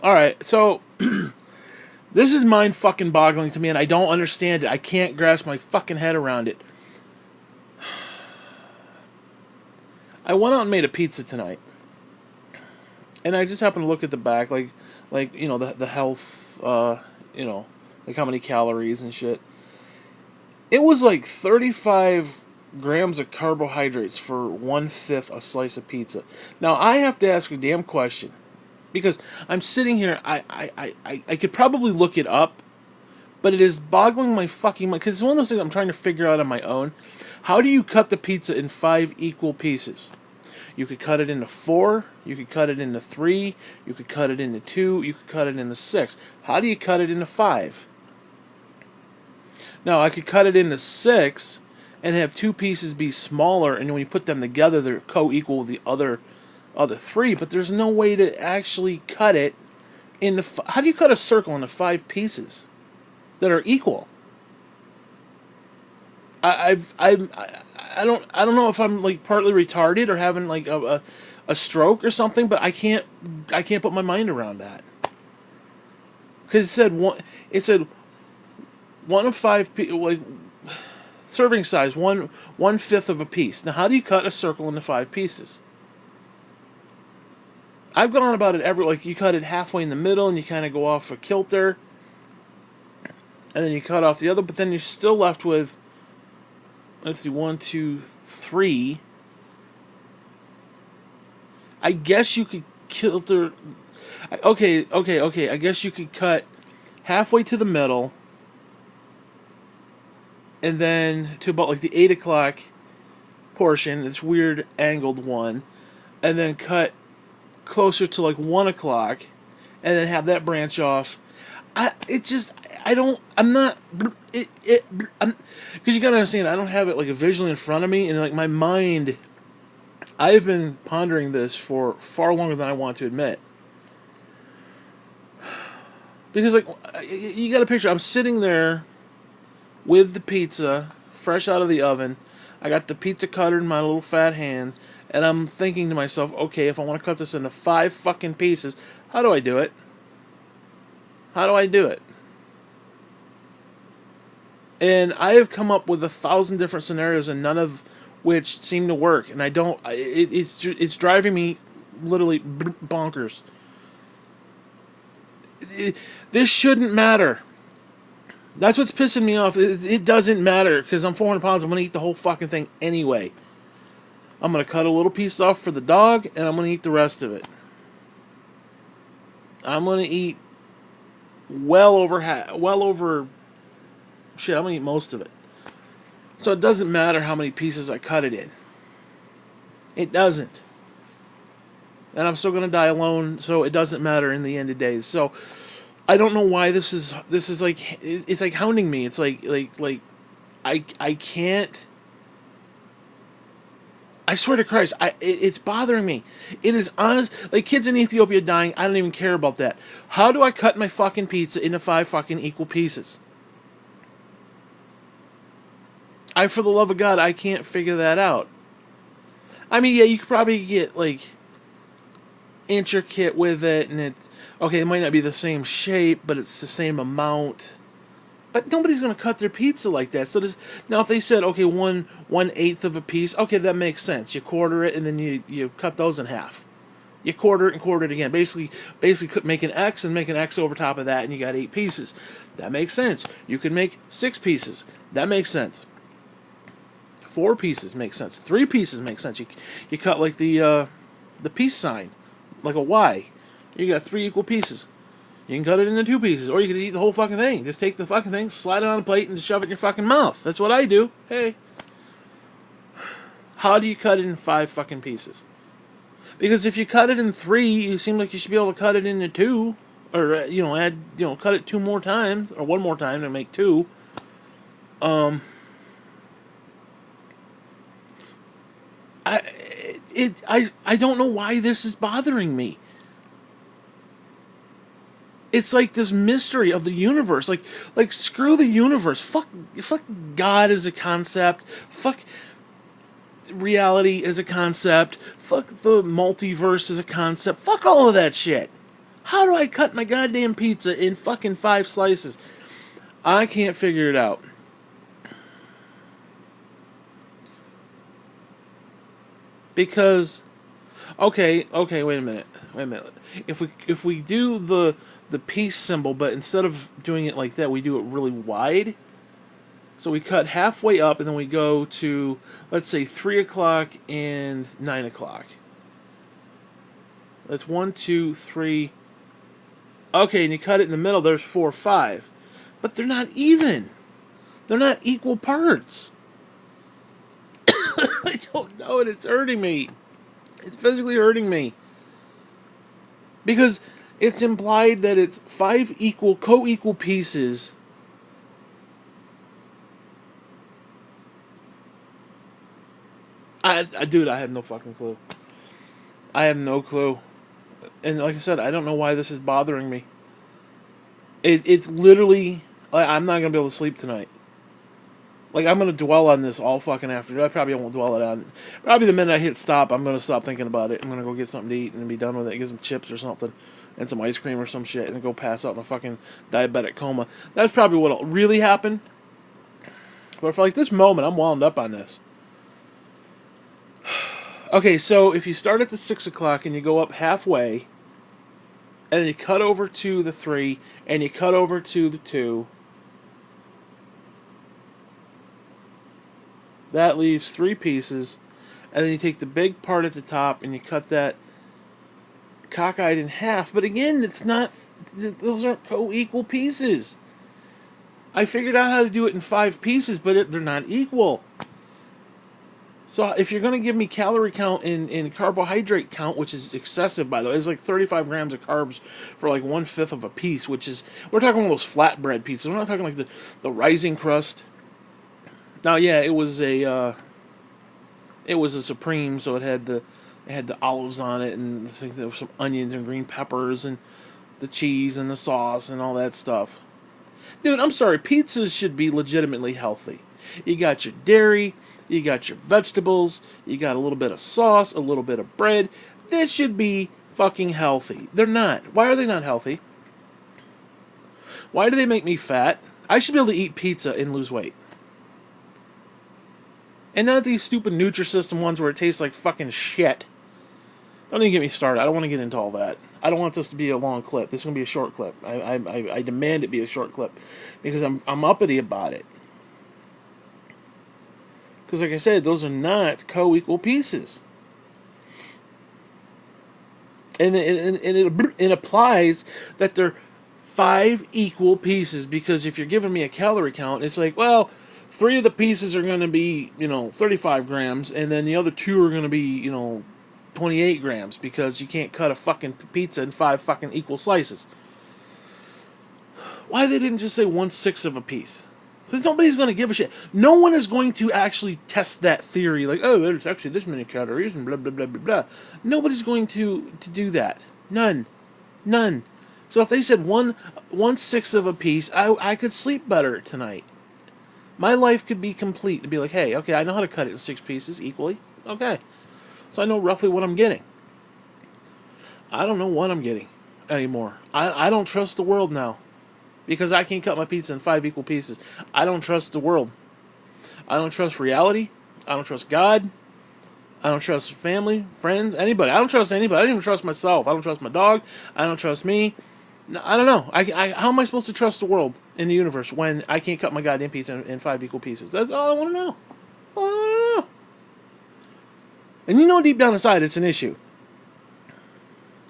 All right, so this is mind fucking boggling to me, and I don't understand it. I can't grasp my fucking head around it. I went out and made a pizza tonight, and I just happened to look at the back, like the health, you know, like how many calories and shit. It was like 35 grams of carbohydrates for 1/5 a slice of pizza. Now I have to ask a damn question because I'm sitting here. I could probably look it up, but it is boggling my fucking mind because it's one of those things I'm trying to figure out on my own. How do you cut the pizza in five equal pieces? You could cut it into four, you could cut it into three, you could cut it into two, you could cut it into six. How do you cut it into five? Now, I could cut it into six and have two pieces be smaller, and when you put them together, they're co-equal with the other three. But there's no way to actually cut it into. How do you cut a circle into five pieces that are equal? I don't know if I'm like partly retarded or having like a stroke or something, but I can't put my mind around that because it said one of five like serving size, 1/5 of a piece. Now, how do you cut a circle into five pieces? I've gone about it every like you cut it halfway in the middle and you kind of go off a kilter, and then you cut off the other, but then you're still left with, let's see, one, two, three. I guess you could kilter. Okay. I guess you could cut halfway to the middle, and then to about like the 8 o'clock portion, this weird angled one, and then cut closer to like 1 o'clock, and then have that branch off. It just I don't I'm not I'm because you gotta understand I don't have it like visually in front of me, and like my mind. I've been pondering this for far longer than I want to admit. Because like you got a picture, I'm sitting there with the pizza fresh out of the oven. I got the pizza cutter in my little fat hand, and I'm thinking to myself, okay, if I want to cut this into five fucking pieces, how do I do it? How do I do it? And I have come up with 1,000 different scenarios, and none of which seem to work. And I don't. It's driving me literally bonkers. This shouldn't matter. That's what's pissing me off. It doesn't matter because I'm 400 pounds. I'm gonna eat the whole fucking thing anyway. I'm gonna cut a little piece off for the dog, and I'm gonna eat the rest of it. I'm gonna eat well over shit. I'm gonna eat most of it. So it doesn't matter how many pieces I cut it in. It doesn't, and I'm still gonna die alone. So it doesn't matter in the end of days. So I don't know why this is like it's like hounding me. It's like I can't. I swear to Christ, it's bothering me. It is honest. Like kids in Ethiopia dying, I don't even care about that. How do I cut my fucking pizza into five fucking equal pieces? For the love of God, I can't figure that out. I mean, yeah, you could probably get like intricate with it, and it's okay. It might not be the same shape, but it's the same amount. But nobody's gonna cut their pizza like that. So now, if they said okay, 1/8 of a piece, okay, that makes sense. You quarter it, and then you cut those in half. You quarter it and quarter it again. Basically, make an X and make an X over top of that, and you got 8 pieces. That makes sense. You can make 6 pieces. That makes sense. 4 pieces makes sense. 3 pieces makes sense. You cut like the peace sign, like a Y. You got 3 equal pieces. You can cut it into 2 pieces, or you can eat the whole fucking thing. Just take the fucking thing, slide it on a plate, and just shove it in your fucking mouth. That's what I do. Hey, how do you cut it in 5 fucking pieces? Because if you cut it in three, you seem like you should be able to cut it into two, or add cut it 2 more times or one more time to make two. Um, I I don't know why this is bothering me. It's like this mystery of the universe. Like screw the universe. Fuck God as a concept. Fuck reality as a concept. Fuck the multiverse as a concept. Fuck all of that shit. How do I cut my goddamn pizza in fucking 5 slices? I can't figure it out. Because okay, wait a minute. If we do the piece symbol, but instead of doing it like that, we do it really wide. So we cut halfway up, and then we go to, let's say, 3 o'clock and 9 o'clock. That's 1, 2, 3. Okay, and you cut it in the middle, there's 4, 5. But they're not even. They're not equal parts. I don't know, and it's hurting me. It's physically hurting me. Because it's implied that it's 5 co-equal pieces. Dude, I have no fucking clue. I have no clue. And like I said, I don't know why this is bothering me. It's literally, I'm not gonna be able to sleep tonight. Like, I'm gonna dwell on this all fucking afternoon. I probably won't dwell it on. Probably the minute I hit stop, I'm gonna stop thinking about it. I'm gonna go get something to eat and be done with it. Get some chips or something, and some ice cream or some shit, and then go pass out in a fucking diabetic coma. That's probably what'll really happen. But for like this moment, I'm wound up on this. Okay, so if you start at the 6 o'clock and you go up halfway, and then you cut over to the 3, and you cut over to the 2, that leaves 3 pieces, and then you take the big part at the top and you cut that cockeyed in half. But again, it's not, those aren't co-equal pieces. I figured out how to do it in 5 pieces, but they're not equal. So if you're going to give me calorie count and carbohydrate count, which is excessive, by the way, it's like 35 grams of carbs for like 1/5 of a piece, which is, we're talking one of those flatbread pizzas. We're not talking like the rising crust. Now, yeah, it was a Supreme, so it had the olives on it, and there were some onions and green peppers and the cheese and the sauce and all that stuff. Dude, I'm sorry, pizzas should be legitimately healthy. You got your dairy, you got your vegetables, you got a little bit of sauce, a little bit of bread. This should be fucking healthy. They're not. Why are they not healthy? Why do they make me fat? I should be able to eat pizza and lose weight. And not these stupid Nutrisystem ones where it tastes like fucking shit. Don't even get me started. I don't want to get into all that. I don't want this to be a long clip. This is going to be a short clip. I demand it be a short clip. Because I'm uppity about it. Because like I said, those are not co-equal pieces. And it applies that they're 5 equal pieces. Because if you're giving me a calorie count, it's like, well, 3 of the pieces are going to be, 35 grams. And then the other 2 are going to be, 28 grams. Because you can't cut a fucking pizza in 5 fucking equal slices. Why they didn't just say 1/6 of a piece? Because nobody's going to give a shit. No one is going to actually test that theory. Like, oh, there's actually this many calories and blah, blah, blah, blah, blah. Nobody's going to do that. None. So if they said 1/6 of a piece, I could sleep better tonight. My life could be complete. To be like, hey, okay, I know how to cut it in 6 pieces equally. Okay. So I know roughly what I'm getting. I don't know what I'm getting anymore. I don't trust the world now. Because I can't cut my pizza in 5 equal pieces. I don't trust the world. I don't trust reality. I don't trust God. I don't trust family, friends, anybody. I don't trust anybody. I don't even trust myself. I don't trust my dog. I don't trust me. I don't know. How am I supposed to trust the world in the universe when I can't cut my goddamn pizza in 5 equal pieces? That's all I want to know. All I want to know. And you know deep down inside it's an issue.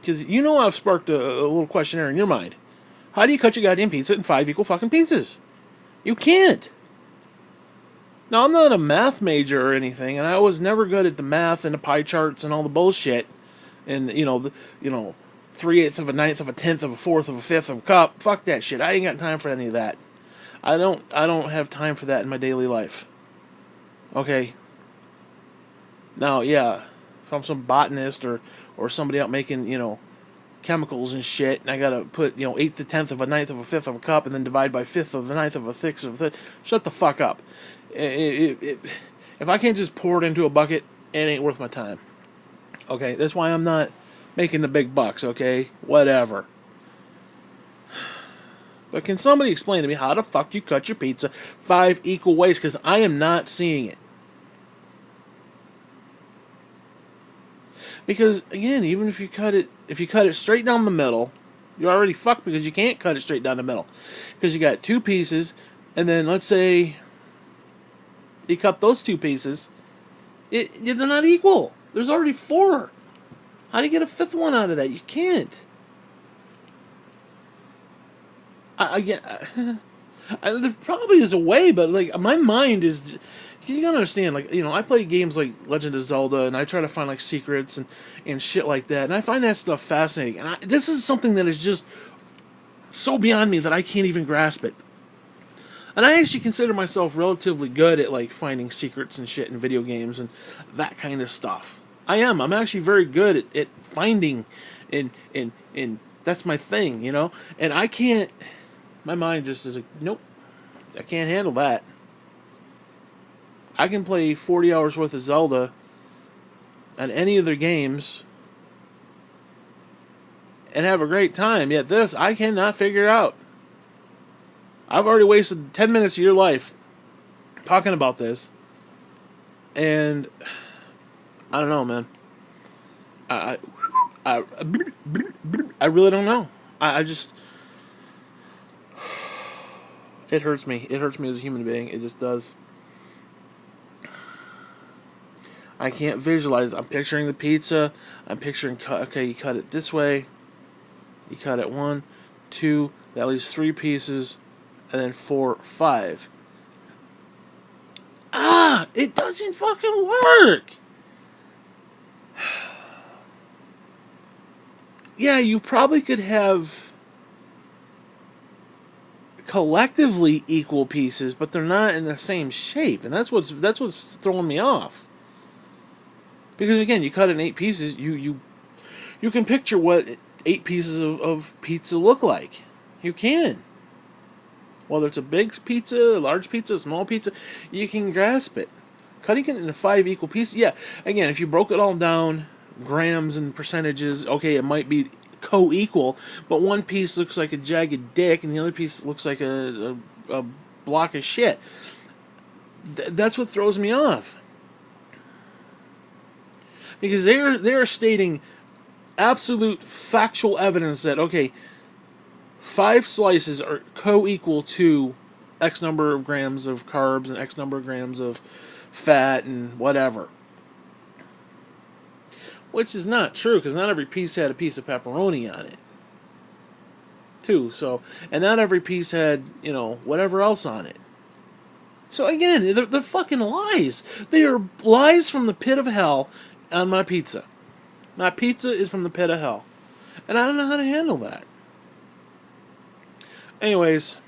Because I've sparked a little questionnaire in your mind. How do you cut your goddamn pizza in 5 equal fucking pieces? You can't. Now, I'm not a math major or anything, and I was never good at the math and the pie charts and all the bullshit. And, 3/8 of a ninth of a tenth of a fourth of a fifth of a cup. Fuck that shit. I ain't got time for any of that. I don't have time for that in my daily life. Okay? Now, yeah, if I'm some botanist or somebody out making, chemicals and shit, and I gotta put, 1/8 to 10th of a ninth of a fifth of a cup, and then divide by 1/5 of the ninth of a sixth of a fifth. Shut the fuck up. If I can't just pour it into a bucket, it ain't worth my time. Okay, that's why I'm not making the big bucks. Okay, whatever. But can somebody explain to me how the fuck you cut your pizza 5 equal ways? Because I am not seeing it. Because again, even if you cut it straight down the middle, you're already fucked because you can't cut it straight down the middle. Because you got 2 pieces, and then let's say you cut those 2 pieces, they're not equal. There's already 4. How do you get a 5th one out of that? You can't. There probably is a way, but like my mind is. You gotta understand, like, you know, I play games like Legend of Zelda, and I try to find like secrets and shit like that, and I find that stuff fascinating. And this is something that is just so beyond me that I can't even grasp it. And I actually consider myself relatively good at like finding secrets and shit in video games and that kind of stuff. I am. I'm actually very good at finding, and that's my thing, you know. And I can't. My mind just is like, nope, I can't handle that. I can play 40 hours worth of Zelda and any of their games and have a great time. Yet this, I cannot figure out. I've already wasted 10 minutes of your life talking about this. And I don't know, man. I, I, I really don't know. I just... It hurts me. It hurts me as a human being. It just does. I can't visualize. I'm picturing the pizza. I'm picturing, okay, you cut it this way. You cut it 1, 2, that leaves 3 pieces, and then 4, 5. Ah! It doesn't fucking work! Yeah, you probably could have collectively equal pieces, but they're not in the same shape, and that's what's throwing me off. Because again, you cut it in 8 pieces, you can picture what 8 pieces of pizza look like. You can. Whether it's a big pizza, a large pizza, a small pizza, you can grasp it. Cutting it into 5 equal pieces, yeah. Again, if you broke it all down, grams and percentages, okay, it might be co-equal, but one piece looks like a jagged dick, and the other piece looks like a block of shit. That's what throws me off. Because they're stating absolute factual evidence that, okay, 5 slices are co-equal to X number of grams of carbs and X number of grams of fat and whatever. Which is not true, because not every piece had a piece of pepperoni on it. Too, so, and not every piece had, you know, whatever else on it. So again, they're fucking lies. They are lies from the pit of hell on my pizza. My pizza is from the pit of hell. And I don't know how to handle that. Anyways,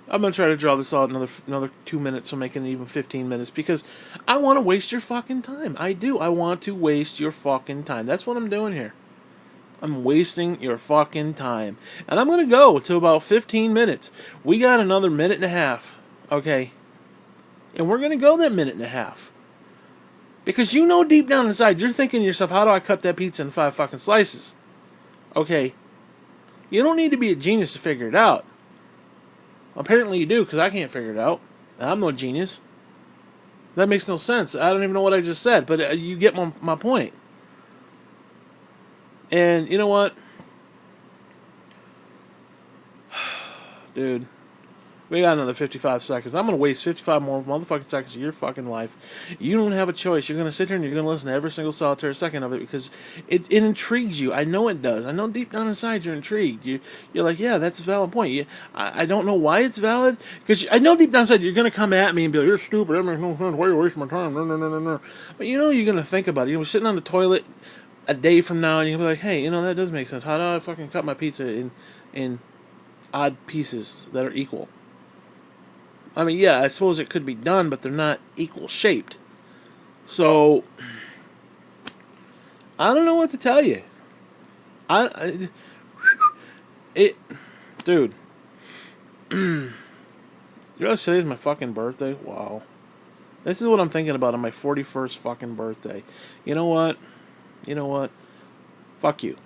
I'm going to try to draw this out another 2 minutes, so making it even 15 minutes, because I want to waste your fucking time. I do. I want to waste your fucking time. That's what I'm doing here. I'm wasting your fucking time. And I'm going to go to about 15 minutes. We got another minute and a half. Okay? And we're going to go that minute and a half. Because you know deep down inside, you're thinking to yourself, how do I cut that pizza in 5 fucking slices? Okay. You don't need to be a genius to figure it out. Apparently you do, because I can't figure it out. I'm no genius. That makes no sense. I don't even know what I just said, but you get my point. And you know what? Dude, we got another 55 seconds. I'm going to waste 55 more motherfucking seconds of your fucking life. You don't have a choice. You're going to sit here and you're going to listen to every single solitary second of it, because it intrigues you. I know it does. I know deep down inside you're intrigued. You're like, yeah, that's a valid point. I don't know why it's valid, because I know deep down inside you're going to come at me and be like, you're stupid. That makes no sense. Why are you wasting my time? No. But you know you're going to think about it. You're sitting on the toilet a day from now and you'll be like, hey, you know, that does make sense. How do I fucking cut my pizza in odd pieces that are equal? I mean, yeah, I suppose it could be done, but they're not equal shaped. So, I don't know what to tell you. Dude. You realize today's my fucking birthday? Wow. This is what I'm thinking about on my 41st fucking birthday. You know what? Fuck you.